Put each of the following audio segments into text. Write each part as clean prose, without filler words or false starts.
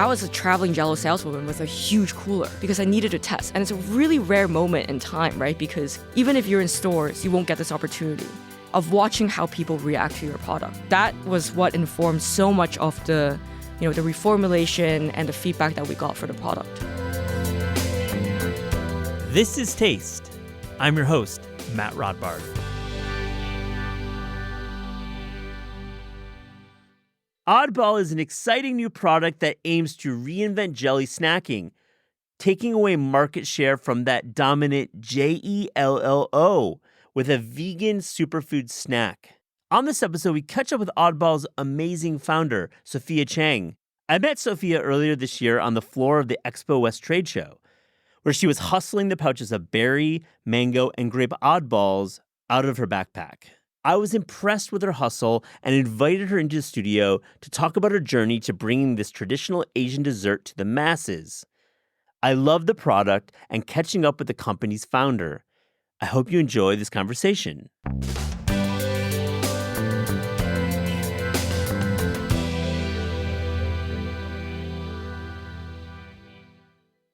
I was a traveling Jell-O saleswoman with a huge cooler because I needed to test. And it's a really rare moment in time, right? Because even if you're in stores, you won't get this opportunity of watching how people react to your product. That was what informed so much of the reformulation and the feedback that we got for the product. This is Taste. I'm your host, Matt Rodbard. Oddball is an exciting new product that aims to reinvent jelly snacking, taking away market share from that dominant Jell-O with a vegan superfood snack. On this episode, we catch up with Oddball's amazing founder, Sophia Cheng. I met Sophia earlier this year on the floor of the Expo West trade show, where she was hustling the pouches of berry, mango, and grape Oddballs out of her backpack. I was impressed with her hustle and invited her into the studio to talk about her journey to bringing this traditional Asian dessert to the masses. I love the product and catching up with the company's founder. I hope you enjoy this conversation.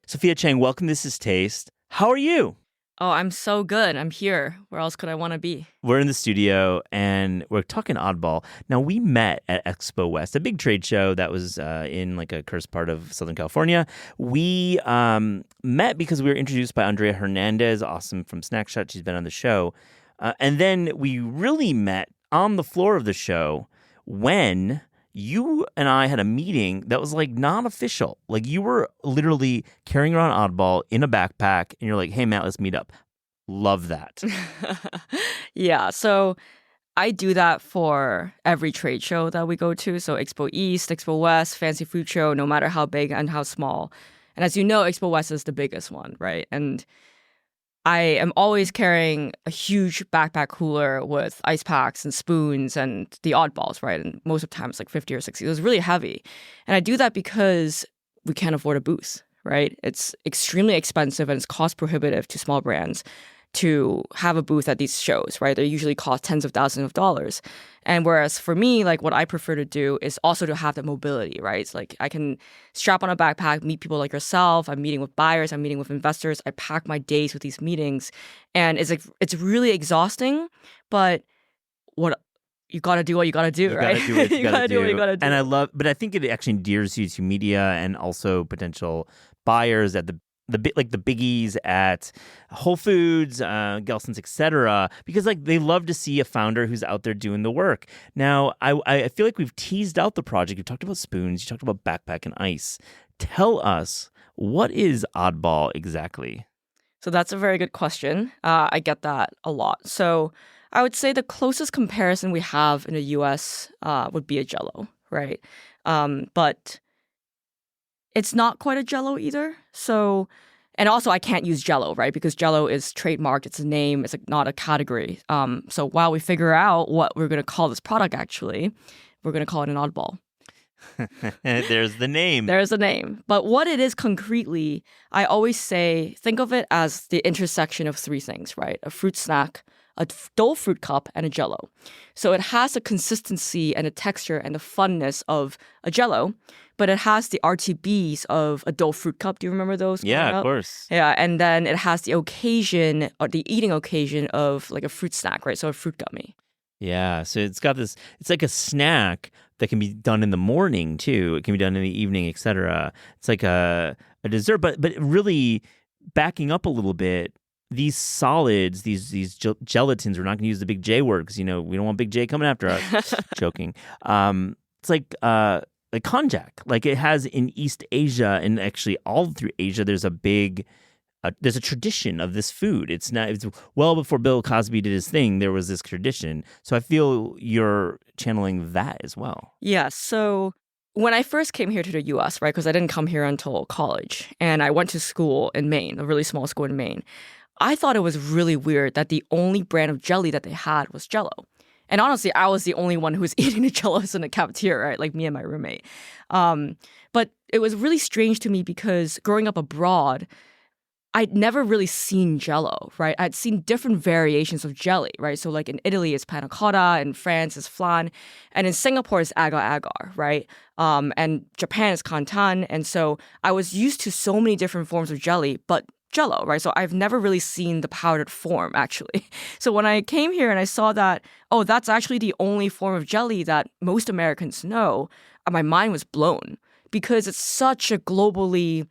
Sophia Cheng, welcome to This is Taste. How are you? Oh, I'm so good. I'm here. Where else could I want to be? We're in the studio and we're talking Oddball. Now, we met at Expo West, a big trade show that was in like a cursed part of Southern California. We met because we were introduced by Andrea Hernandez, awesome from Snack Shot. She's been on the show. And then we really met on the floor of the show when you and I had a meeting that was like non-official. Like you were literally carrying around Oddball in a backpack and you're like, hey, Matt, let's meet up. Love that. Yeah, so I do that for every trade show that we go to. So Expo East, Expo West, Fancy Food Show, no matter how big and how small. And as you know, Expo West is the biggest one, right? And I am always carrying a huge backpack cooler with ice packs and spoons and the Oddballs, right? And most of the time it's like 50 or 60. It was really heavy. And I do that because we can't afford a booth, right? It's extremely expensive and it's cost prohibitive to small brands to have a booth at these shows, right? They usually cost tens of thousands of dollars. And whereas for me, like what I prefer to do is also to have that mobility, right? It's like I can strap on a backpack, meet people like yourself. I'm meeting with buyers. I'm meeting with investors. I pack my days with these meetings. And it's really exhausting, but you got to do what you got to do, right? You got to do what you got to do. What you got to do. And but I think it actually endears you to media and also potential buyers at the biggies at Whole Foods, Gelson's, etc. Because like they love to see a founder who's out there doing the work. Now, I feel like we've teased out the project. You've talked about spoons. You talked about backpack and ice. Tell us, what is Oddball exactly? So that's a very good question. I get that a lot. So I would say the closest comparison we have in the U.S. Would be a Jell-O, right? But it's not quite a Jell-O either. So, and also I can't use Jell-O, right? Because Jell-O is trademarked. It's a name. It's not a category. So while we figure out what we're going to call this product, actually, we're going to call it an Oddball. There's the name. There's a name. But what it is concretely, I always say, think of it as the intersection of three things, right? A fruit snack, a Dole fruit cup, and a Jell-O. So it has the consistency and the texture and the funness of a Jell-O, but it has the RTBs of a Dole fruit cup. Do you remember those? Yeah, of course. Yeah, and then it has the occasion, or the eating occasion of like a fruit snack, right? So a fruit gummy. Yeah, so it's got this, it's like a snack that can be done in the morning too. It can be done in the evening, etc. It's like a dessert, but really backing up a little bit, these solids, these gelatins, we're not going to use the big J word because, we don't want Big J coming after us. Joking. It's like konjac. Like it has in East Asia and actually all through Asia, there's a tradition of this food. It's well before Bill Cosby did his thing, there was this tradition. So I feel you're channeling that as well. Yeah. So when I first came here to the U.S., right, because I didn't come here until college, and I went to school in Maine, a really small school in Maine, I thought it was really weird that the only brand of jelly that they had was Jell-O. And honestly, I was the only one who was eating the Jell-Os in the cafeteria, right? Like me and my roommate. But it was really strange to me because growing up abroad, I'd never really seen Jell-O, right? I'd seen different variations of jelly, right? So like in Italy it's panna cotta, in France it's flan, and in Singapore it's agar-agar, right? And Japan is canton. And so I was used to so many different forms of jelly, but Jell-O, right? So I've never really seen the powdered form, actually. So when I came here and I saw that, oh, that's actually the only form of jelly that most Americans know, my mind was blown because it's such a globally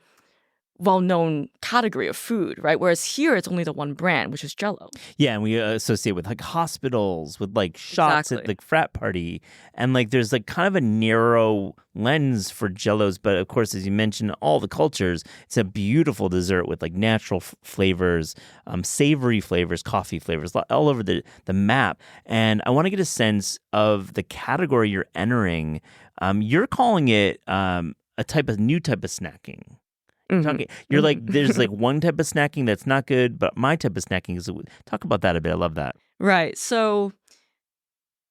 well-known category of food, right? Whereas here it's only the one brand, which is Jell-O. Yeah, and we associate with like hospitals, with like shots at like frat party, and like there's like kind of a narrow lens for Jell-Os. But of course, as you mentioned, all the cultures, it's a beautiful dessert with like natural flavors, savory flavors, coffee flavors, all over the map. And I want to get a sense of the category you're entering. You're calling it a new type of snacking. You're like, there's like one type of snacking that's not good, but my type of snacking is. Talk about that a bit. I love that. Right. So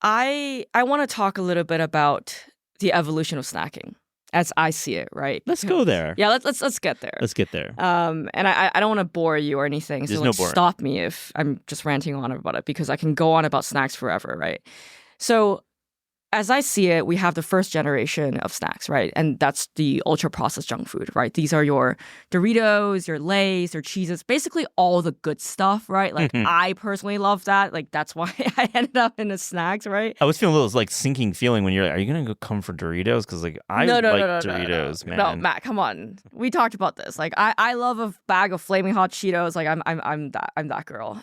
I want to talk a little bit about the evolution of snacking as I see it. Right. Let's go there. Yeah. Let's get there. Let's get there. And I don't want to bore you or anything. So There's no stop me if I'm just ranting on about it because I can go on about snacks forever. Right. So as I see it, we have the first generation of snacks, right? And that's the ultra-processed junk food, right? These are your Doritos, your Lay's, your Cheez-Its, basically all the good stuff, right? Like, I personally love that. Like, that's why I ended up in the snacks, right? I was feeling a little, like, sinking feeling when you're like, are you going to go come for Doritos? Because, like, I like Doritos, man. No, Matt, come on. We talked about this. Like, I love a bag of Flaming Hot Cheetos. Like, I'm that girl.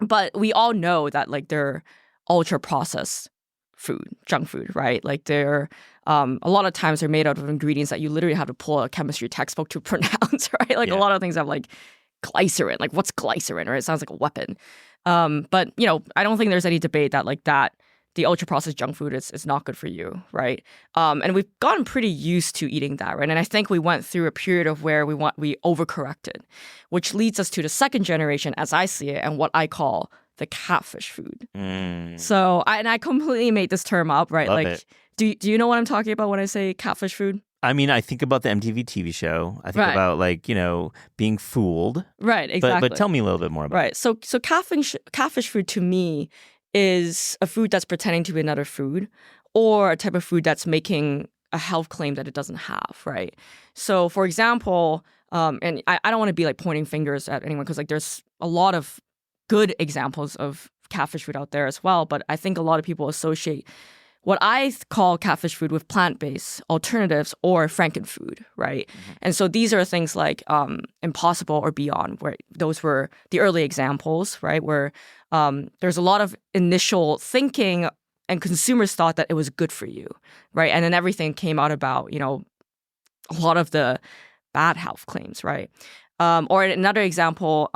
But we all know that, like, they're ultra-processed food, junk food, right? Like they're a lot of times they're made out of ingredients that you literally have to pull a chemistry textbook to pronounce, right? Like a lot of things have like glycerin. Like what's glycerin, right? It sounds like a weapon. But you know, I don't think there's any debate that like that the ultra processed junk food is not good for you, right? And we've gotten pretty used to eating that, right? And I think we went through a period of where we overcorrected, which leads us to the second generation, as I see it, and what I call the catfish food. So I completely made this term up, right? Love like, it. do you know what I'm talking about when I say catfish food? I mean, I think about the MTV TV show. I think about like, you know, being fooled. Right, exactly. But tell me a little bit more about it. So catfish food to me is a food that's pretending to be another food or a type of food that's making a health claim that it doesn't have, right? So for example, and I don't want to be like pointing fingers at anyone because like there's a lot of good examples of catfish food out there as well, but I think a lot of people associate what I call catfish food with plant-based alternatives or frankenfood, right? And so these are things like Impossible or Beyond, where those were the early examples, right? Where there's a lot of initial thinking and consumers thought that it was good for you, right? And then everything came out about, you know, a lot of the bad health claims, right? Or another example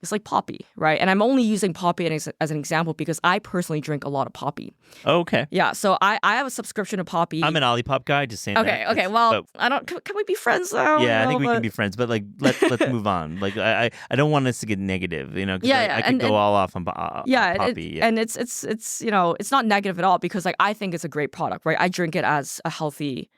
is like Poppy, right? And I'm only using Poppy as an example because I personally drink a lot of Poppy. Oh, okay. Yeah, so I have a subscription to Poppy. I'm an Olipop guy, just saying that. Okay. Well, I don't. Can we be friends though? Yeah, I think we can be friends, but like let's move on. Like I don't want us to get negative, you know. I could go all off on Poppy. And it's you know it's not negative at all because like I think it's a great product, right? I drink it as a healthy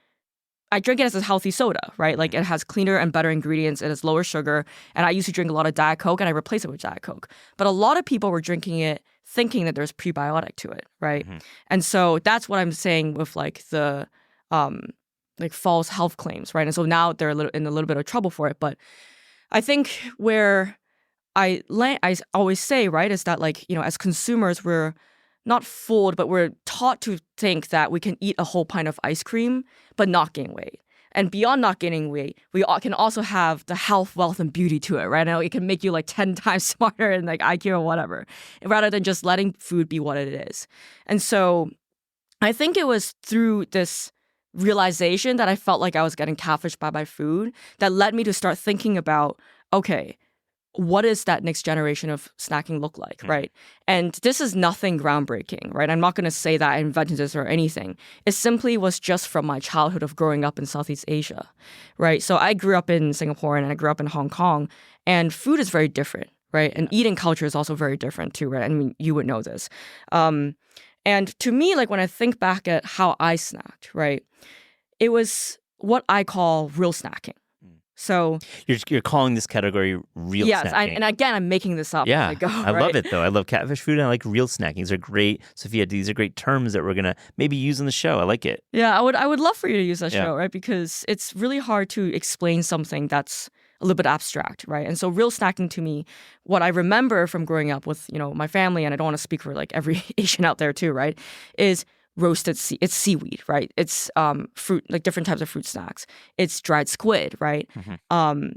soda, right? Like it has cleaner and better ingredients, it has lower sugar, and I used to drink a lot of Diet Coke and I replaced it with Diet Coke. But a lot of people were drinking it thinking that there's prebiotic to it, right? And so that's what I'm saying with like the like false health claims, right? And so now they're in a little bit of trouble for it. But I think where I always say, right, is that like, you know, as consumers, we're not fooled, but we're taught to think that we can eat a whole pint of ice cream but not gain weight. And beyond not gaining weight, we can also have the health, wealth, and beauty to it, right? Now it can make you like 10 times smarter in like IQ or whatever, rather than just letting food be what it is. And so I think it was through this realization that I felt like I was getting catfished by my food that led me to start thinking about, okay, what does that next generation of snacking look like, right? And this is nothing groundbreaking, right? I'm not going to say that I invented this or anything. It simply was just from my childhood of growing up in Southeast Asia, right? So I grew up in Singapore and I grew up in Hong Kong, and food is very different, right? And eating culture is also very different too, right? I mean, you would know this. And to me, like when I think back at how I snacked, right? It was what I call real snacking. So You're calling this category real yes, snacking. and again, I'm making this up Yeah, as I go. I right? love it though. I love catfish food and I like real snacking. These are great, Sophia. These are great terms that we're gonna maybe use in the show. I like it. Yeah, I would love for you to use that Yeah. show, right? Because it's really hard to explain something that's a little bit abstract, right? And so real snacking to me, what I remember from growing up with, my family, and I don't want to speak for like every Asian out there too, right? Is it's seaweed, right? It's fruit, like different types of fruit snacks. It's dried squid, right? Mhm.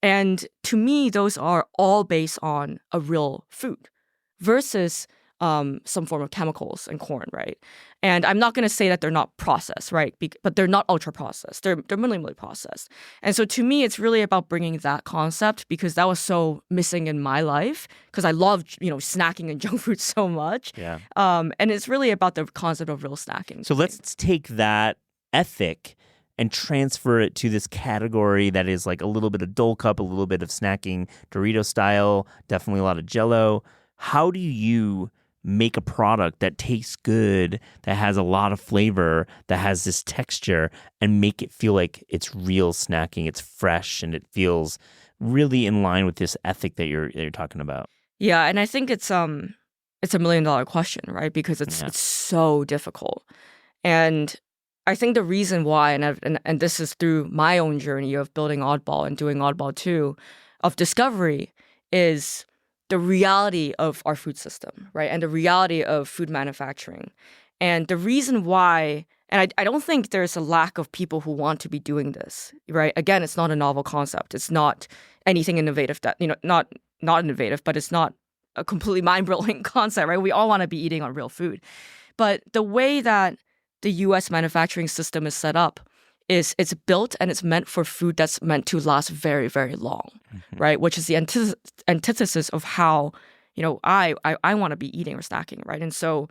And to me, those are all based on a real food versus some form of chemicals and corn, right? And I'm not going to say that they're not processed, right? But they're not ultra processed. They're minimally processed. And so to me, it's really about bringing that concept because that was so missing in my life because I loved, snacking and junk food so much. Yeah. And it's really about the concept of real snacking. So let's take that ethic and transfer it to this category that is like a little bit of Dole Cup, a little bit of snacking, Dorito style, definitely a lot of Jell-O. How do you make a product that tastes good, that has a lot of flavor, that has this texture, and make it feel like it's real snacking, it's fresh, and it feels really in line with this ethic that you're talking about? Yeah, and I think it's a $1 million question, right? Because it's so difficult. And I think the reason why, and this is through my own journey of building Oddball and doing Oddball 2, of discovery, is the reality of our food system, right? And the reality of food manufacturing. And the reason why, and I don't think there's a lack of people who want to be doing this, right? Again, it's not a novel concept. It's not anything innovative that, not innovative, but it's not a completely mind-blowing concept, right? We all want to be eating on real food. But the way that the U.S. manufacturing system is set up is it's built and it's meant for food that's meant to last very, very long, right? Which is the antithesis of how, I want to be eating or snacking, right? And so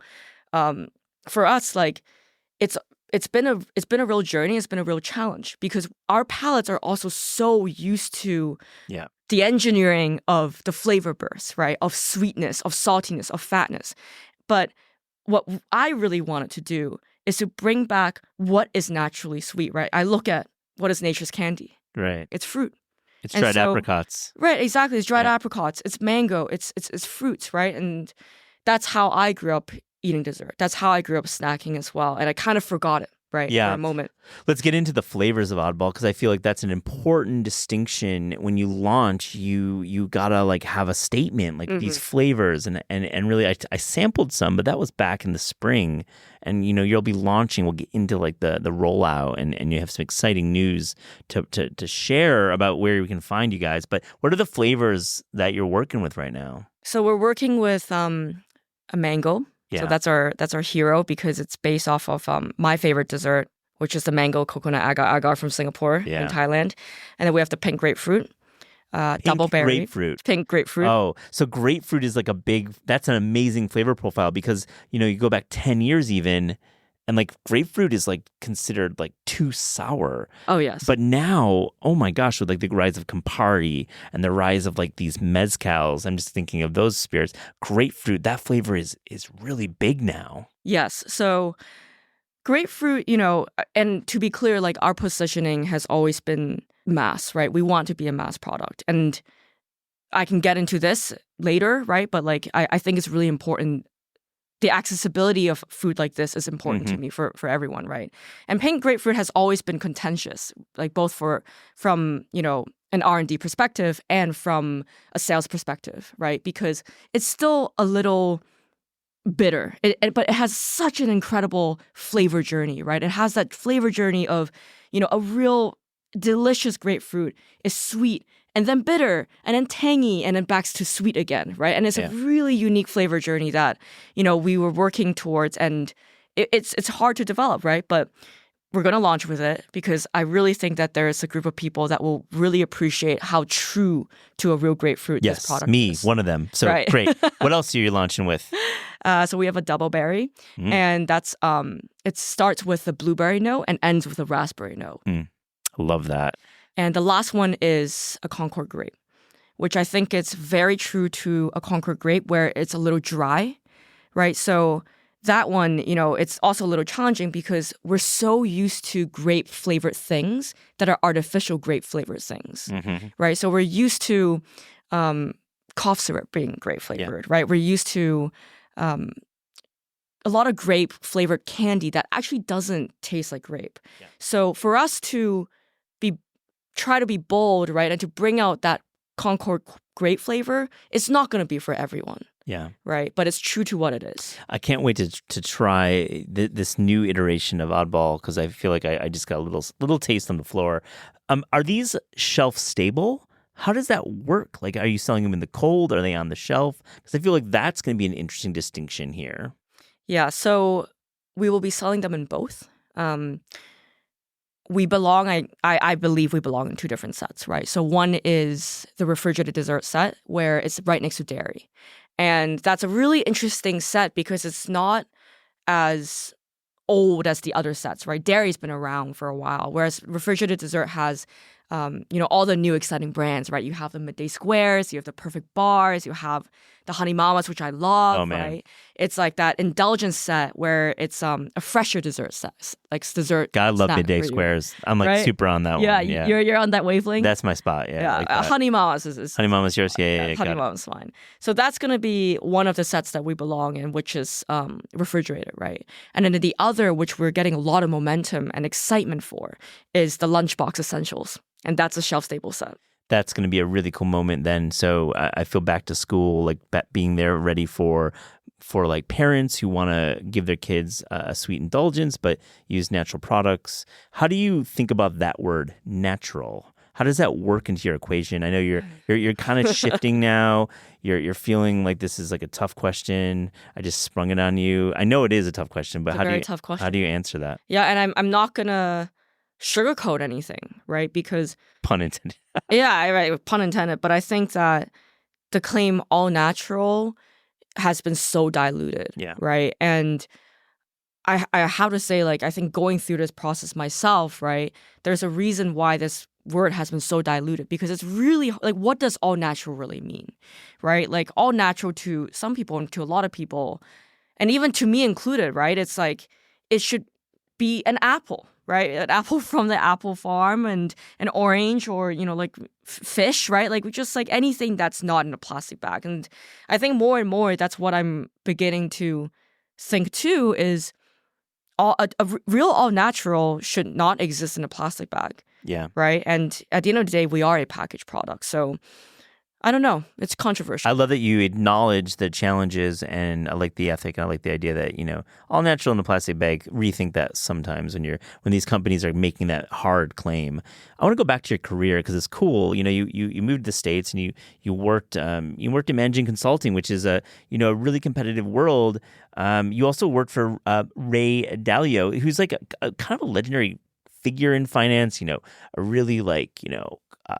for us, like it's been a real journey. It's been a real challenge because our palates are also so used to the engineering of the flavor bursts, right? Of sweetness, of saltiness, of fatness. But what I really wanted to do is to bring back what is naturally sweet, right? I look at what is nature's candy. Right. It's fruit. It's dried apricots. Right, exactly. It's dried apricots. It's mango. It's fruits, right? And that's how I grew up eating dessert. That's how I grew up snacking as well. And I kind of forgot it, right, for a moment. Let's get into the flavors of Oddball because I feel like that's an important distinction. When you launch, you gotta like have a statement, like these flavors, and really, I sampled some, but that was back in the spring. And you'll be launching. We'll get into like the rollout, and you have some exciting news to share about where we can find you guys. But what are the flavors that you're working with right now? So we're working with a mango. Yeah. So that's our hero because it's based off of my favorite dessert, which is the mango coconut agar from Singapore and Thailand. And then we have the pink grapefruit, double berry. Pink grapefruit. Oh, so grapefruit is like that's an amazing flavor profile because, you go back 10 years even, and like grapefruit is like considered like too sour. Oh, yes. But now, oh my gosh, with like the rise of Campari and the rise of like these mezcals, I'm just thinking of those spirits. Grapefruit, that flavor is really big now. Yes. So grapefruit, and to be clear, like our positioning has always been mass, right? We want to be a mass product. And I can get into this later, right? But like I think it's really important. The accessibility of food like this is important to me for everyone, right? And pink grapefruit has always been contentious, like both from an R&D perspective and from a sales perspective, right? Because it's still a little bitter, but it has such an incredible flavor journey, right? It has that flavor journey of, a real delicious grapefruit is sweet and then bitter and then tangy and then back to sweet again, right? And it's a really unique flavor journey that, we were working towards, and it's hard to develop, right? But we're going to launch with it because I really think that there is a group of people that will really appreciate how true to a real grapefruit this product is. One of them. So great. What else are you launching with? So we have a double berry, and that's it starts with the blueberry note and ends with a raspberry note. Love that. And the last one is a Concord grape, which I think is very true to a Concord grape where it's a little dry, right? So that one, it's also a little challenging because we're so used to grape flavored things that are artificial grape flavored things, right? So we're used to cough syrup being grape flavored, right? We're used to a lot of grape flavored candy that actually doesn't taste like grape. Yeah. So for us to try to be bold, right, and to bring out that Concord grape flavor, it's not going to be for everyone. Yeah. Right. But it's true to what it is. I can't wait to try this new iteration of Oddball because I feel like I just got a little taste on the floor. Are these shelf stable? How does that work? Like, are you selling them in the cold? Are they on the shelf? Because I feel like that's going to be an interesting distinction here. Yeah. So we will be selling them in both. We belong, I believe we belong in two different sets, right? So one is the refrigerated dessert set where it's right next to dairy. And that's a really interesting set because it's not as old as the other sets, right? Dairy's been around for a while, whereas refrigerated dessert has, all the new exciting brands, right? You have the Midday Squares, you have the Perfect Bars, you have the Honey Mamas, which I love, right? It's like that indulgence set where it's a fresher dessert set, like dessert. God, I love Midday Squares. I'm like super on that one. Yeah, you're on that wavelength. That's my spot. Yeah, like Honey Mamas is Honey Mamas yours. Yeah. Honey Mamas fine. So that's gonna be one of the sets that we belong in, which is refrigerated, right? And then the other, which we're getting a lot of momentum and excitement for, is the Lunchbox Essentials, and that's a shelf-stable set. That's going to be a really cool moment then. So I feel back to school, like being there ready for like parents who want to give their kids a sweet indulgence, but use natural products. How do you think about that word, natural? How does that work into your equation? I know you're kind of shifting now. You're feeling like this is like a tough question. I just sprung it on you. I know it is a tough question, but tough question. How do you answer that? Yeah, and I'm not gonna sugarcoat anything, right? Because pun intended. Yeah, right. Pun intended. But I think that the claim all natural has been so diluted. Yeah. Right. And I have to say, like, I think going through this process myself, right, there's a reason why this word has been so diluted because it's really like, what does all natural really mean? Right. Like all natural to some people and to a lot of people, and even to me included, right? It's like it should be an apple. Right, an apple from the apple farm and an orange or, like fish, right? Like just like anything that's not in a plastic bag. And I think more and more that's what I'm beginning to think too is a real all natural should not exist in a plastic bag. Yeah. Right. And at the end of the day, we are a packaged product. So I don't know. It's controversial. I love that you acknowledge the challenges, and I like the ethic. And I like the idea that, all natural in a plastic bag. Rethink that sometimes when these companies are making that hard claim. I want to go back to your career because it's cool. You moved to the States and you worked in managing consulting, which is a really competitive world. You also worked for Ray Dalio, who's like a kind of a legendary figure in finance. A really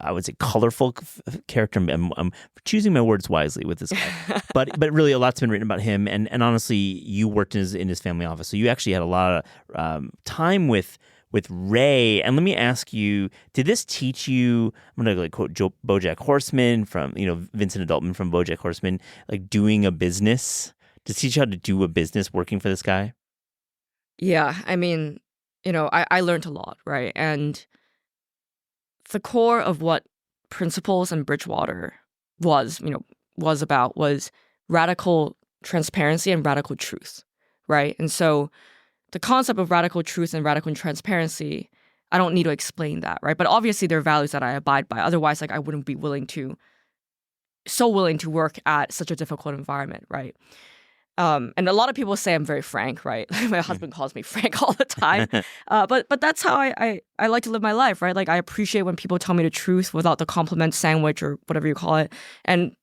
I would say colorful character. I'm choosing my words wisely with this guy, but really a lot's been written about him. And honestly, you worked in his family office, so you actually had a lot of time with Ray. And let me ask you, did this teach you? I'm going to quote BoJack Horseman from Vincent Adultman from BoJack Horseman, like doing a business. Did it teach you how to do a business working for this guy? Yeah, I mean, I learned a lot, right? And the core of what Principles and Bridgewater was radical transparency and radical truth, right? And so the concept of radical truth and radical transparency, I don't need to explain that, right? But obviously there are values that I abide by. Otherwise, I wouldn't be willing to work at such a difficult environment, right? And a lot of people say I'm very frank, right? My husband calls me frank all the time. But that's how I like to live my life, right? Like I appreciate when people tell me the truth without the compliment sandwich or whatever you call it. And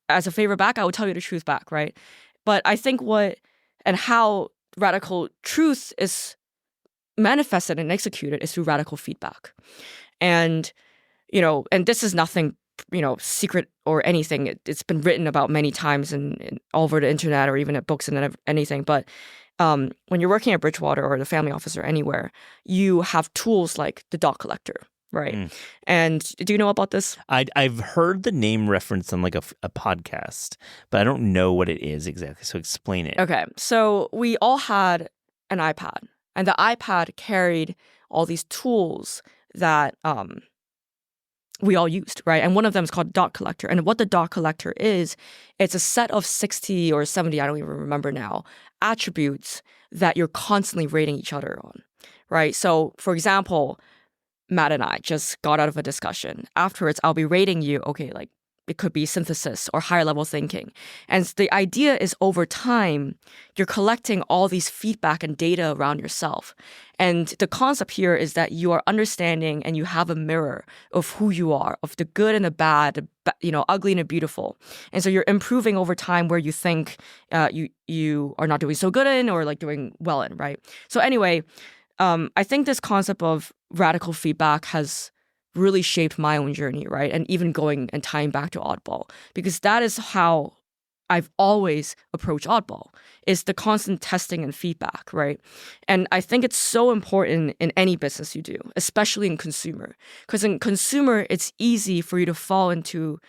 as a favor back, I will tell you the truth back, right? But I think how radical truth is manifested and executed is through radical feedback. And, and this is nothing secret or anything. It's been written about many times and all over the internet or even at books and anything. But when you're working at Bridgewater or the family office or anywhere, you have tools like the dot collector, right? And do you know about this? I've heard the name referenced on like a podcast, but I don't know what it is exactly. So explain it. Okay, so we all had an iPad, and the iPad carried all these tools that we all used, right? And one of them is called dot collector. And what the dot collector is, it's a set of 60 or 70, I don't even remember now, attributes that you're constantly rating each other on, right? So, for example, Matt and I just got out of a discussion. Afterwards, I'll be rating you, okay, like it could be synthesis or higher level thinking. And the idea is over time, you're collecting all these feedback and data around yourself. And the concept here is that you are understanding and you have a mirror of who you are, of the good and the bad, ugly and the beautiful. And so you're improving over time where you think you are not doing so good in or like doing well in, right? So anyway, I think this concept of radical feedback has really shaped my own journey, right? And even going and tying back to Oddball, because that is how I've always approached Oddball, is the constant testing and feedback, right? And I think it's so important in any business you do, especially in consumer. Because in consumer, it's easy for you to fall into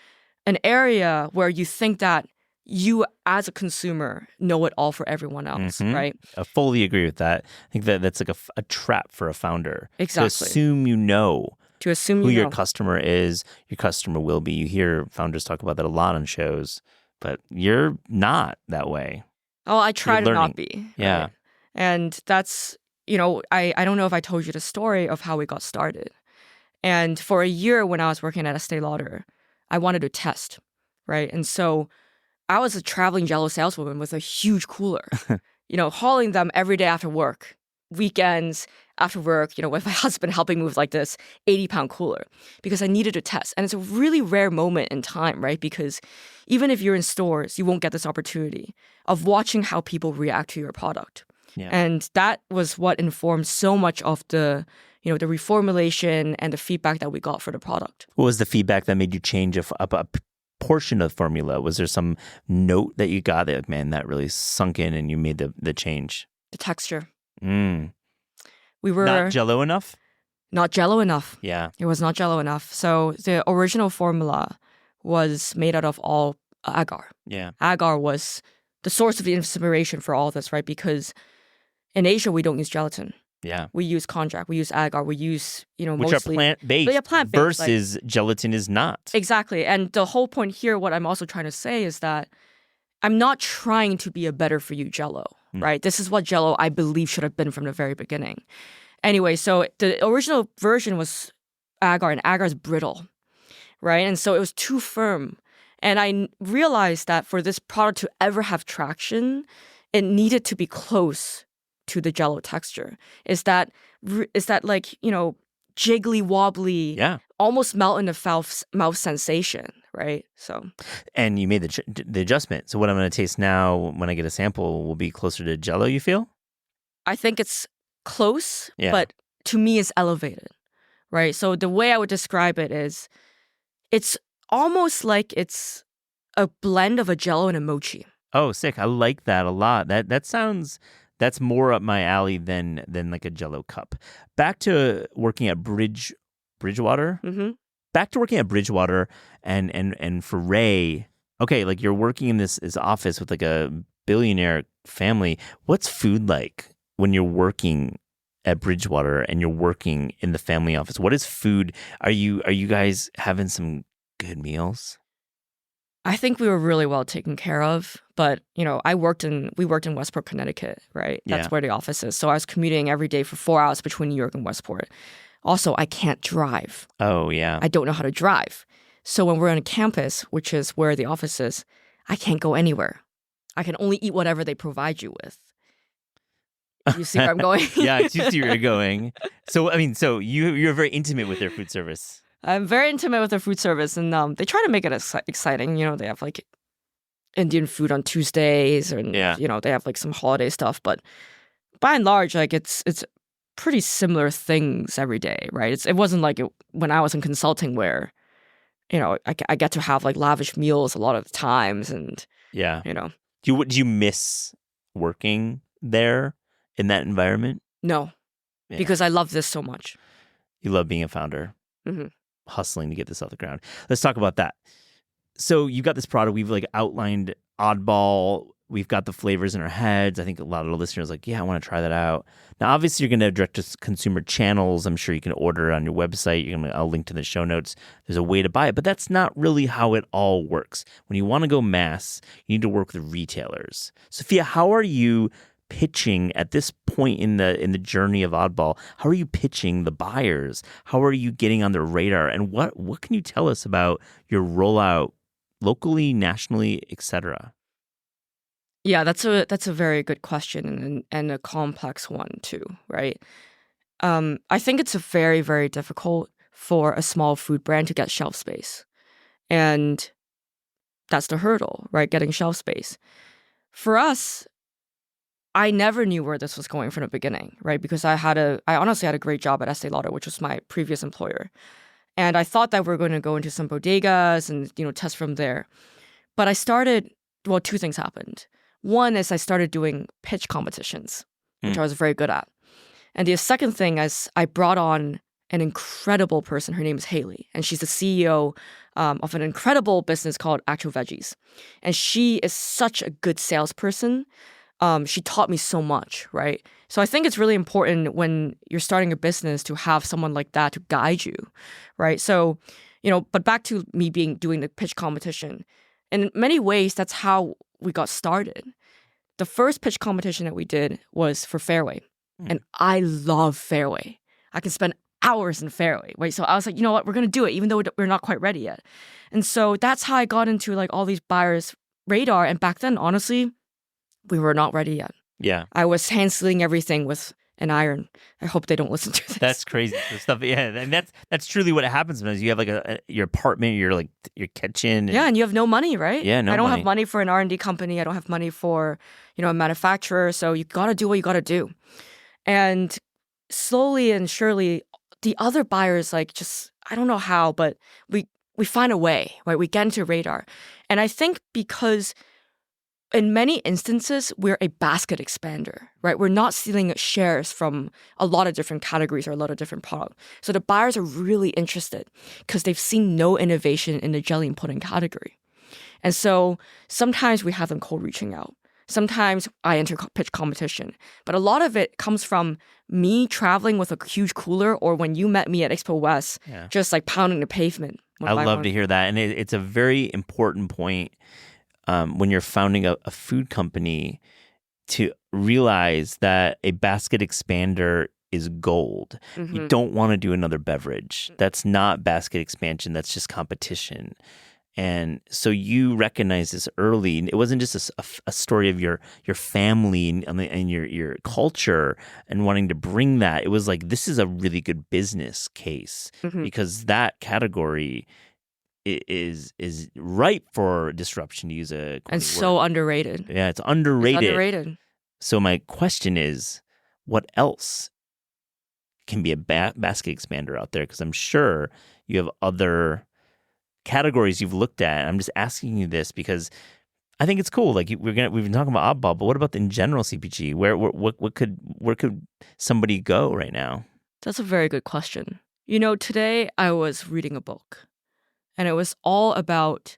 an area where you think that you as a consumer know it all for everyone else, right? I fully agree with that. I think that's like a trap for a founder. Exactly. To assume you know. To assume who you know. your customer is, your customer will be. You hear founders talk about that a lot on shows, but you're not that way. Oh, I try You're to learning. not be. Yeah. Right? And that's, I don't know if I told you the story of how we got started. And for a year when I was working at Estee Lauder, I wanted to test, right? And so I was a traveling Jell-O saleswoman with a huge cooler, hauling them every day after work, weekends, after work, with my husband helping me with like this 80-pound cooler because I needed to test. And it's a really rare moment in time, right? Because even if you're in stores, you won't get this opportunity of watching how people react to your product. Yeah. And that was what informed so much of the reformulation and the feedback that we got for the product. What was the feedback that made you change a portion of the formula? Was there some note that you got that, man, that really sunk in and you made the change? The texture. We were not Jell-O enough? Not Jell-O enough. Yeah. It was not Jell-O enough. So the original formula was made out of all agar. Yeah. Agar was the source of the inspiration for all this, right? Because in Asia, we don't use gelatin. Yeah. We use konjac. We use agar. We use, which mostly... are plant-based. Yeah, plant-based. Versus gelatin is not. Exactly. And the whole point here, what I'm also trying to say is that I'm not trying to be a better for you Jell-O, right? This is what Jell-O I believe should have been from the very beginning. Anyway, so the original version was agar, and agar is brittle, right? And so it was too firm. And I realized that for this product to ever have traction, it needed to be close to the Jell-O texture. Is that like, jiggly wobbly, almost melt in the mouth sensation, right? So, and you made the adjustment. So what I'm going to taste now when I get a sample will be closer to Jell-O, you feel? I think it's close, but to me it's elevated, right? So the way I would describe it is it's almost like it's a blend of a Jell-O and a mochi. Oh, sick. I like that a lot. That's more up my alley than like a Jell-O cup. Back to working at Bridgewater. Mm-hmm. Back to working at Bridgewater and for Ray. Okay, like you're working in this office with like a billionaire family. What's food like when you're working at Bridgewater and you're working in the family office? What is food? Are you guys having some good meals? I think we were really well taken care of, but we worked in Westport, Connecticut, right? That's where the office is. So I was commuting every day for 4 hours between New York and Westport. Also, I can't drive. Oh, yeah. I don't know how to drive. So when we're on a campus, which is where the office is, I can't go anywhere. I can only eat whatever they provide you with. You see where I'm going? Yeah, I see where you're going. So, you're very intimate with their food service. I'm very intimate with their food service, and they try to make it exciting. They have like Indian food on Tuesdays, and they have like some holiday stuff. But by and large, like it's pretty similar things every day, right? It wasn't like when I was in consulting where, I get to have like lavish meals a lot of the times, and Do you miss working there in that environment? No, because I love this so much. You love being a founder. Hmm. hustling to get this off the ground. Let's talk about that. So you've got this product. We've like outlined Oddball. We've got the flavors in our heads. I think a lot of the listeners are like, yeah, I want to try that out. Now, obviously, you're going to have direct-to-consumer channels. I'm sure you can order it on your website. I'll link to the show notes. There's a way to buy it, but that's not really how it all works. When you want to go mass, you need to work with retailers. Sophia, how are you pitching at this point in the journey of Oddball? How are you pitching the buyers? How are you getting on their radar? And what can you tell us about your rollout locally, nationally, etc.? Yeah, that's a very good question and a complex one too, right? I think it's a very, very difficult for a small food brand to get shelf space. And that's the hurdle, right? Getting shelf space. For us, I never knew where this was going from the beginning, right? Because I honestly had a great job at Estee Lauder, which was my previous employer. And I thought that we were going to go into some bodegas and, test from there. But two things happened. One is I started doing pitch competitions, which I was very good at. And the second thing is I brought on an incredible person. Her name is Haley, and she's the CEO of an incredible business called Actual Veggies. And she is such a good salesperson. She taught me so much, right? So I think it's really important when you're starting a business to have someone like that to guide you, right? So, but back to me doing the pitch competition. In many ways, that's how we got started. The first pitch competition that we did was for Fairway. And I love Fairway. I can spend hours in Fairway, right? So I was like, you know what, we're going to do it, even though we're not quite ready yet. And so that's how I got into like all these buyers' radar. And back then, honestly, we were not ready yet. Yeah. I was hand sealing everything with an iron. I hope they don't listen to this. That's crazy. The stuff, yeah, and that's truly what happens sometimes. You have like your apartment, your kitchen. And you have no money, right? Yeah, no I don't money. have money for an R&D company. I don't have money for, a manufacturer. So you got to do what you got to do. And slowly and surely, the other buyers, I don't know how, but we find a way, right? We get into radar. And I think because in many instances, we're a basket expander, right? We're not stealing shares from a lot of different categories or a lot of different products. So the buyers are really interested because they've seen no innovation in the jelly and pudding category. And so sometimes we have them cold reaching out. Sometimes I enter pitch competition. But a lot of it comes from me traveling with a huge cooler or when you met me at Expo West, just like pounding the pavement. I love to hear that. And it's a very important point when you're founding a food company to realize that a basket expander is gold. Mm-hmm. You don't want to do another beverage. That's not basket expansion. That's just competition. And so you recognize this early. It wasn't just a story of your family and your culture and wanting to bring that. It was like, this is a really good business case because that category is ripe for disruption, to use a and so word. Underrated. Yeah, it's underrated. It's underrated. So my question is, what else can be a basket expander out there? Because I'm sure you have other categories you've looked at. I'm just asking you this because I think it's cool. Like we've been talking about Oddball, but what about in general CPG? Where could somebody go right now? That's a very good question. Today I was reading a book, and it was all about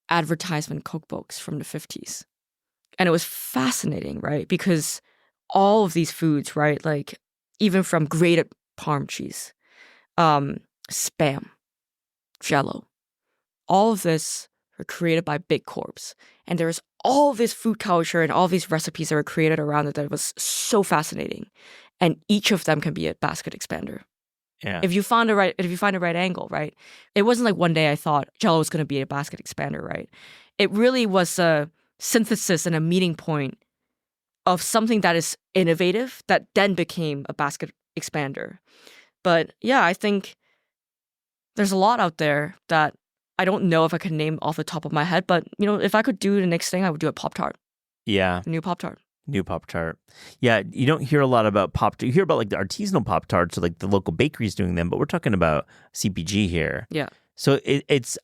advertisement cookbooks from the 50s, and it was fascinating, right? Because all of these foods, right, like even from grated Parm cheese, Spam, Jell-O. All of this were created by big corps. And there's all this food culture and all these recipes that were created around it that was so fascinating. And each of them can be a basket expander. Yeah. If you find the right angle, right? It wasn't like one day I thought Jell-O was going to be a basket expander, right? It really was a synthesis and a meeting point of something that is innovative that then became a basket expander. But yeah, I think there's a lot out there that I don't know if I can name off the top of my head, but if I could do the next thing, I would do a Pop-Tart. Yeah. A new Pop-Tart. New Pop-Tart. Yeah, you don't hear a lot about Pop-Tart. You hear about like the artisanal Pop-Tarts or like the local bakeries doing them, but we're talking about CPG here. Yeah. So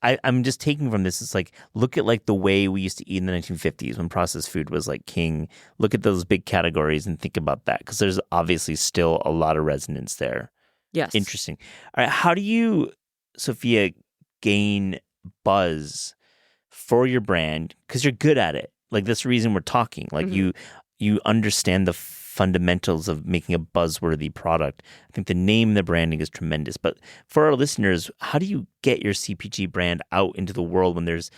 I'm just taking from this, it's like, look at like the way we used to eat in the 1950s when processed food was like king. Look at those big categories and think about that because there's obviously still a lot of resonance there. Yes. Interesting. All right. How do you, Sophia, gain buzz for your brand? Because you're good at it. Like, that's the reason we're talking. Like, you understand the fundamentals of making a buzzworthy product. I think the name, the branding is tremendous. But for our listeners, how do you get your CPG brand out into the world when there's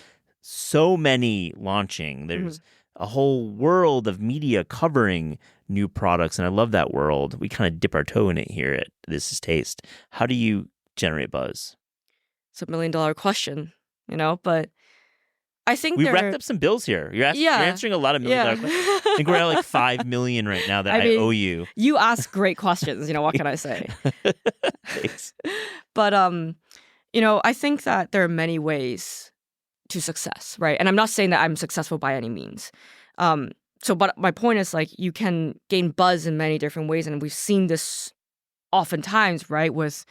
so many launching? There's a whole world of media covering new products, and I love that world. We kind of dip our toe in it here at This Is Taste. How do you generate buzz? It's a $1 million question, but I think we racked up some bills here. You're answering a lot of $1 million questions. I think we're at like 5 million right now that I owe you. You ask great questions. What can I say? Thanks. But I think that there are many ways to success, right? And I'm not saying that I'm successful by any means. But my point is, like, you can gain buzz in many different ways, and we've seen this oftentimes, right? With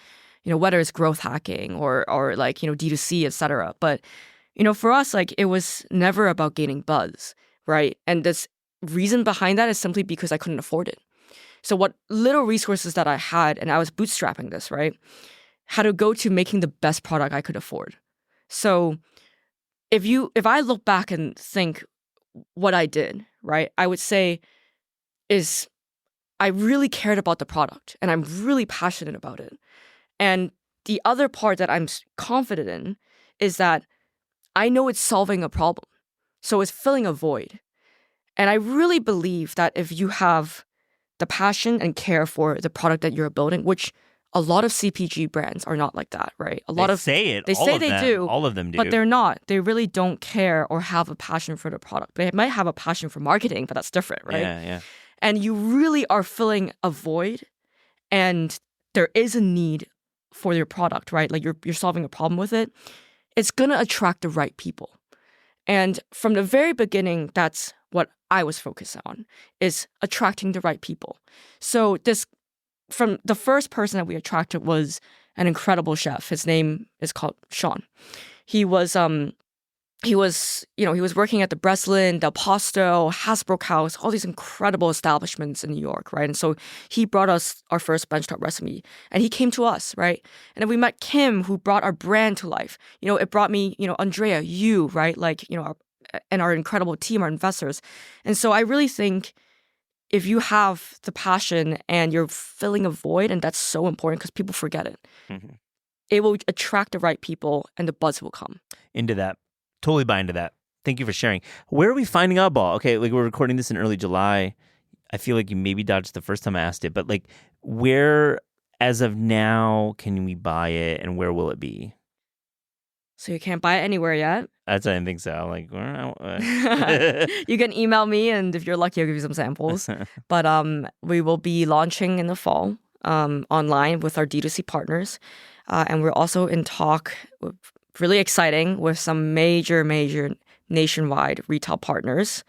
whether it's growth hacking or like D2C, etc. But for us, like, it was never about gaining buzz, right? And this reason behind that is simply because I couldn't afford it. So what little resources that I had, and I was bootstrapping this, right, had to go to making the best product I could afford. So if I look back and think what I did, right, I would say is I really cared about the product and I'm really passionate about it. And the other part that I'm confident in is that I know it's solving a problem. So it's filling a void. And I really believe that if you have the passion and care for the product that you're building, which a lot of CPG brands are not like that, right? They say they do. All of them do. But they're not. They really don't care or have a passion for the product. They might have a passion for marketing, but that's different, right? Yeah. And you really are filling a void, and there is a need for your product, right? Like you're solving a problem with it. It's going to attract the right people. And from the very beginning, that's what I was focused on, is attracting the right people. So from the first person that we attracted was an incredible chef. His name is called Sean. He was working at the Breslin, Del Posto, Hasbro House, all these incredible establishments in New York, right? And so he brought us our first benchtop recipe, and he came to us, right? And then we met Kim, who brought our brand to life. It brought me, Andrea, you, right? Like, and our incredible team, our investors. And so I really think if you have the passion and you're filling a void, and that's so important because people forget it, it will attract the right people and the buzz will come. Into that. Totally buy into that. Thank you for sharing. Where are we finding Oddball? Okay, like we're recording this in early July. I feel like you maybe dodged the first time I asked it, but like where, as of now, can we buy it and where will it be? So you can't buy it anywhere yet? I didn't think so. Like, you can email me, and if you're lucky, I'll give you some samples. But we will be launching in the fall online with our D2C partners. And we're also in talk, really exciting, with some major nationwide retail partners.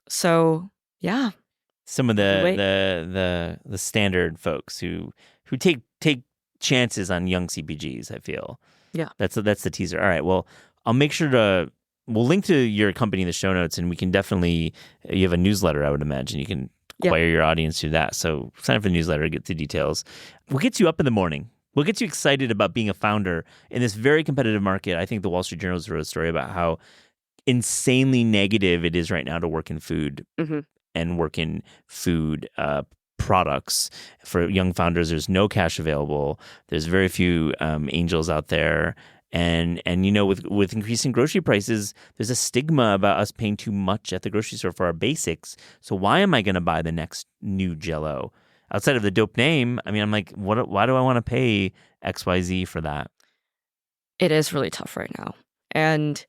So yeah, some of the standard folks who take chances on young CPGs, I feel. Yeah, that's the teaser. All right, well, I'll make sure we'll link to your company in the show notes, and we can definitely, you have a newsletter, I would imagine. You can acquire your audience through that. So sign up for the newsletter, get the details. What gets you up in the morning? What gets you excited about being a founder in this very competitive market? I think the Wall Street Journal wrote a story about how insanely negative it is right now to work in food and work in food products. For young founders, there's no cash available. There's very few angels out there. And with increasing grocery prices, there's a stigma about us paying too much at the grocery store for our basics. So why am I going to buy the next new Jell-O? Outside of the dope name, I mean, I'm like, why do I want to pay XYZ for that? It is really tough right now. And,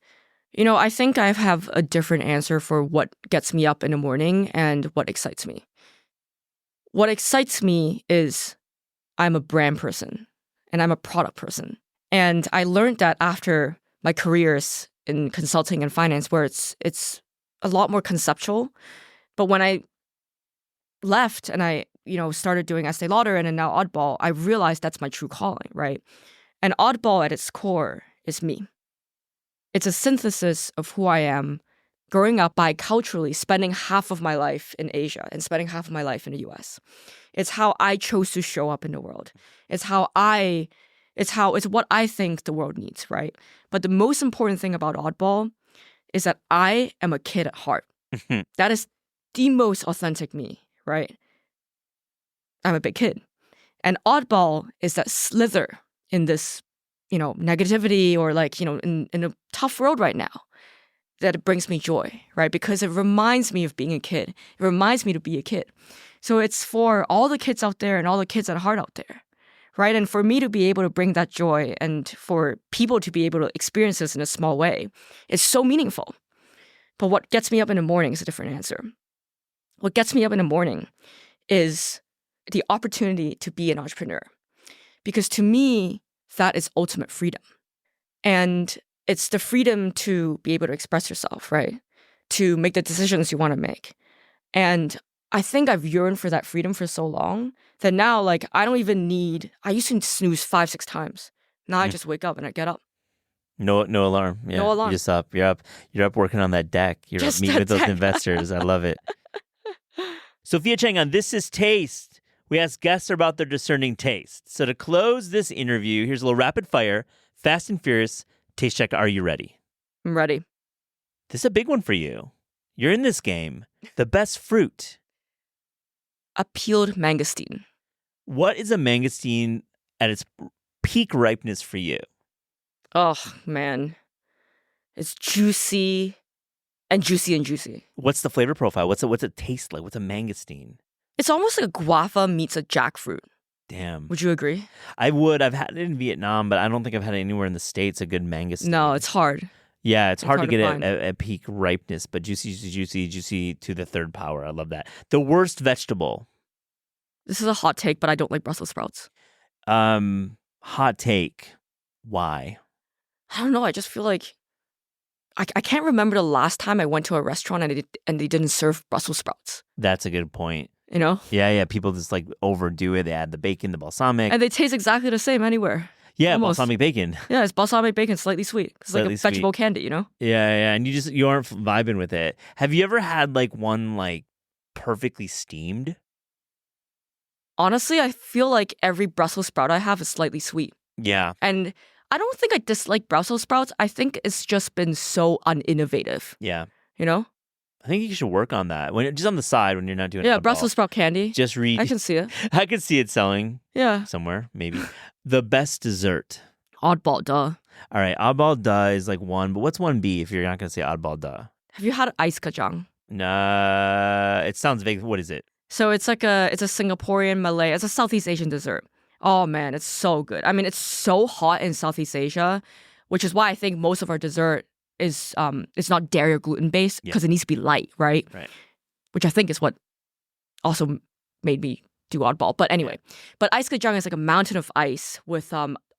I think I have a different answer for what gets me up in the morning and what excites me. What excites me is I'm a brand person and I'm a product person. And I learned that after my careers in consulting and finance, where it's a lot more conceptual. But when I left and I started doing Estee Lauder and then now Oddball, I realized that's my true calling, right? And Oddball at its core is me. It's a synthesis of who I am growing up biculturally, spending half of my life in Asia and spending half of my life in the US. It's how I chose to show up in the world. It's what I think the world needs, right? But the most important thing about Oddball is that I am a kid at heart. That is the most authentic me, right? I'm a big kid. And Oddball is that slither in this, negativity or in a tough world right now that it brings me joy, right? Because it reminds me of being a kid. It reminds me to be a kid. So it's for all the kids out there and all the kids at heart out there, right? And for me to be able to bring that joy and for people to be able to experience this in a small way, it's so meaningful. But what gets me up in the morning is a different answer. What gets me up in the morning is the opportunity to be an entrepreneur. Because to me, that is ultimate freedom. And it's the freedom to be able to express yourself, right? To make the decisions you want to make. And I think I've yearned for that freedom for so long that now, I don't even need, I used to snooze 5-6 times. Now I just wake up and I get up. No alarm. Yeah. No alarm. You're just up. You're up working on that deck. You're up meeting with those investors. I love it. Sophia Cheng on This Is Taste. We ask guests about their discerning taste. So to close this interview, here's a little rapid fire, fast and furious. Taste check. Are you ready? I'm ready. This is a big one for you. You're in this game. The best fruit. A peeled mangosteen. What is a mangosteen at its peak ripeness for you? Oh, man. It's juicy and juicy and juicy. What's the flavor profile? What's it taste like? What's a mangosteen? It's almost like a guava meets a jackfruit. Damn. Would you agree? I would. I've had it in Vietnam, but I don't think I've had it anywhere in the States, a good mangosteen. No, it's hard. Yeah, it's hard to get find. at peak ripeness, but juicy to the third power. I love that. The worst vegetable. This is a hot take, but I don't like Brussels sprouts. Hot take. Why? I don't know. I just feel like I can't remember the last time I went to a restaurant and they didn't serve Brussels sprouts. That's a good point. Yeah. People just overdo it. They add the bacon, the balsamic. And they taste exactly the same anywhere. Yeah, almost. Balsamic bacon. Yeah, it's balsamic bacon, slightly sweet. It's like a vegetable candy, Yeah, and you aren't vibing with it. Have you ever had one perfectly steamed? Honestly, I feel like every Brussels sprout I have is slightly sweet. Yeah. And I don't think I dislike Brussels sprouts. I think it's just been so uninnovative. Yeah. I think you should work on that. Just on the side when you're not doing Brussels sprout candy. Just read. I can see it. I can see it selling. Yeah. Somewhere, maybe. The best dessert. Oddball, duh. All right, oddball duh is one, but what's 1B if you're not going to say oddball duh? Have you had ice kacang? Nah, it sounds vague. What is it? So it's a Singaporean Malay. It's a Southeast Asian dessert. Oh man, it's so good. I mean, it's so hot in Southeast Asia, which is why I think most of our dessert is it's not dairy or gluten based because it needs to be light, right? Right. Which I think is what also made me do Oddball. But anyway, but ice kacang is like a mountain of ice with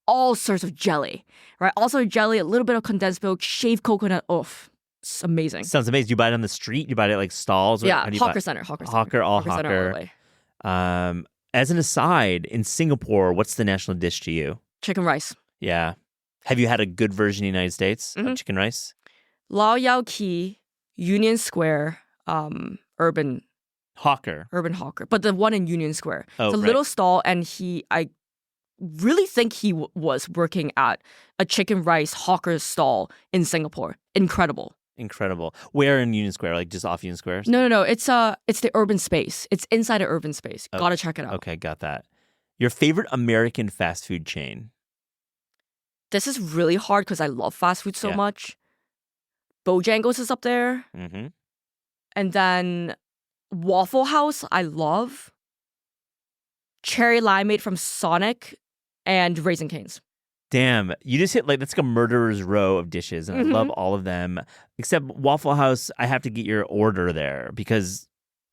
all sorts of jelly, right? Also jelly, a little bit of condensed milk, shaved coconut. Oof, it's amazing. Sounds amazing. You buy it on the street? You buy it at stalls? Yeah, Hawker Center. Hawker. Center all the way. As an aside, in Singapore, what's the national dish to you? Chicken rice. Yeah. Have you had a good version in the United States of chicken rice? Lau Yao Ki, Union Square, Urban Hawker. But the one in Union Square. Oh, it's a little stall, and I really think he was working at a chicken rice hawker stall in Singapore. Incredible. Where in Union Square? Just off Union Square? No. It's the urban space. It's inside an urban space. Oh, Gotta check it out. Okay, got that. Your favorite American fast food chain? This is really hard because I love fast food so much. Bojangles is up there. Mm-hmm. And then Waffle House, I love. Cherry Limeade from Sonic and Raisin Cane's. Damn, you just hit that's like a murderer's row of dishes, and I love all of them. Except Waffle House, I have to get your order there because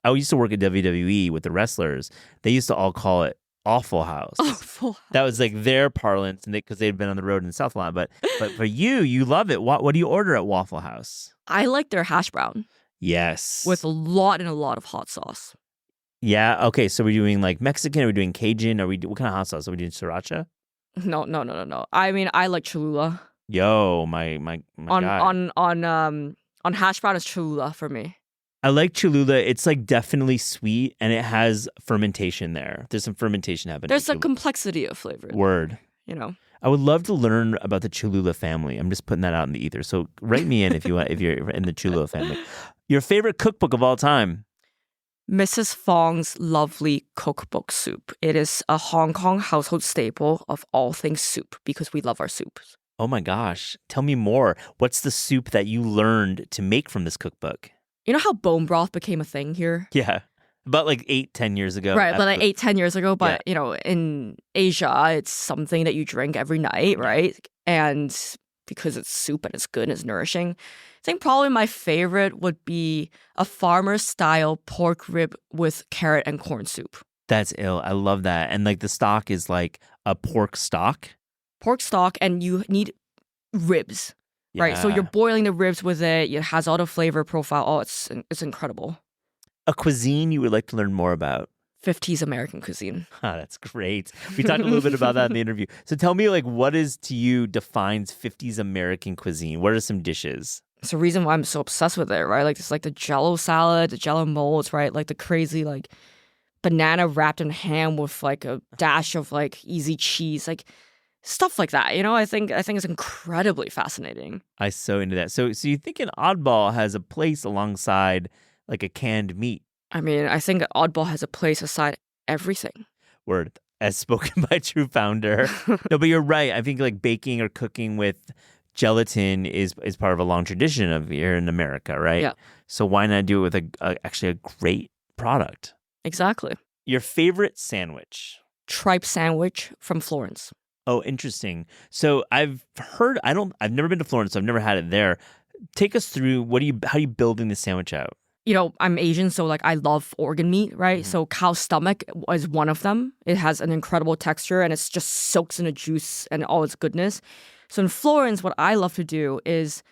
I used to work at WWE with the wrestlers. They used to all call it Awful House. Awful House. That was their parlance, and because they'd been on the road in the South a lot. But for you love it. What do you order at Waffle House? I like their hash brown. Yes, with a lot of hot sauce. Yeah. Okay. So we're doing Mexican. Are we doing Cajun? What kind of hot sauce? Are we doing sriracha? No. I mean, I like Cholula. Yo, my guy. On On hash brown is Cholula for me. I like Cholula. It's like definitely sweet and it has fermentation there. There's some fermentation happening. There's a complexity of flavor. Word. You know. I would love to learn about the Cholula family. I'm just putting that out in the ether. So write me in if you want, if you're in the Cholula family. Your favorite cookbook of all time? Mrs. Fong's Lovely Cookbook Soup. It is a Hong Kong household staple of all things soup because we love our soups. Oh my gosh. Tell me more. What's the soup that you learned to make from this cookbook? You know how bone broth became a thing here? Yeah. About like 8-10 years ago. Right, but like 8-10 years ago. But, you know, in Asia, it's something that you drink every night, right? And because it's soup and it's good and it's nourishing. I think probably my favorite would be a farmer-style pork rib with carrot and corn soup. That's ill. I love that. And like the stock is like a pork stock. Pork stock, and you need ribs, right? So you're boiling the ribs with it. It has all the flavor profile. Oh, it's incredible. A cuisine you would like to learn more about? 50s American cuisine. That's great. We talked a little bit about that in the interview. So tell me, like, what is to you defines 50s American cuisine? What are some dishes? It's the reason why I'm so obsessed with it, right? Like, it's like the Jell-O salad, the Jell-O molds, right? Like the crazy, like, banana wrapped in ham with like a dash of like easy cheese, like stuff like that. You know, I think it's incredibly fascinating. I'm so into that. So you think an Oddball has a place alongside like a canned meat? I mean, I think Oddball has a place aside everything. Word, as spoken by a true founder. No, but you're right. I think like baking or cooking with gelatin is part of a long tradition of here in America, right? Yeah. So why not do it with actually a great product? Exactly. Your favorite sandwich? Tripe sandwich from Florence. Oh, interesting. So I've never been to Florence, so I've never had it there. Take us through how are you building the sandwich out? You know, I'm Asian, so like I love organ meat, right? So cow stomach is one of them. It has an incredible texture and it's just soaks in the juice and all its goodness. So in Florence, what I love to do is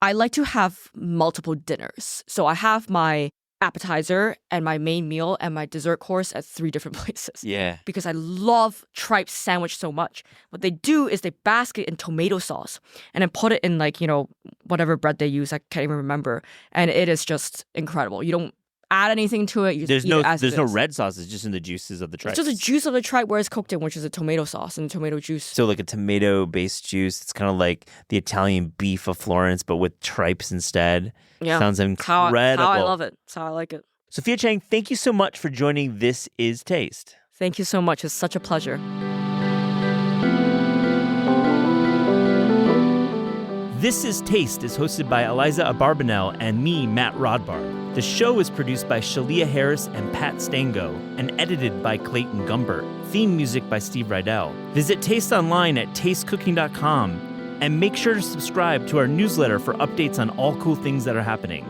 I like to have multiple dinners. So I have my appetizer and my main meal and my dessert course at 3 different places. Yeah. Because I love tripe sandwich so much. What they do is they bask it in tomato sauce and then put it in like, you know, whatever bread they use. I can't even remember. And it is just incredible. You don't add anything to it. You just eat it as there's it no is. red sauce. It's just in the juices of the tripe. It's just the juice of the tripe where it's cooked in, which is a tomato sauce and tomato juice. So like a tomato-based juice. It's kind of like the Italian beef of Florence, but with tripes instead. Yeah. Sounds incredible. How I love it. That's how I like it. Sophia Cheng, thank you so much for joining This Is Taste. Thank you so much. It's such a pleasure. This Is Taste is hosted by Eliza Abarbanel and me, Matt Rodbard. The show is produced by Shalia Harris and Pat Stango and edited by Clayton Gumbert. Theme music by Steve Rydell. Visit Taste online at tastecooking.com and make sure to subscribe to our newsletter for updates on all cool things that are happening.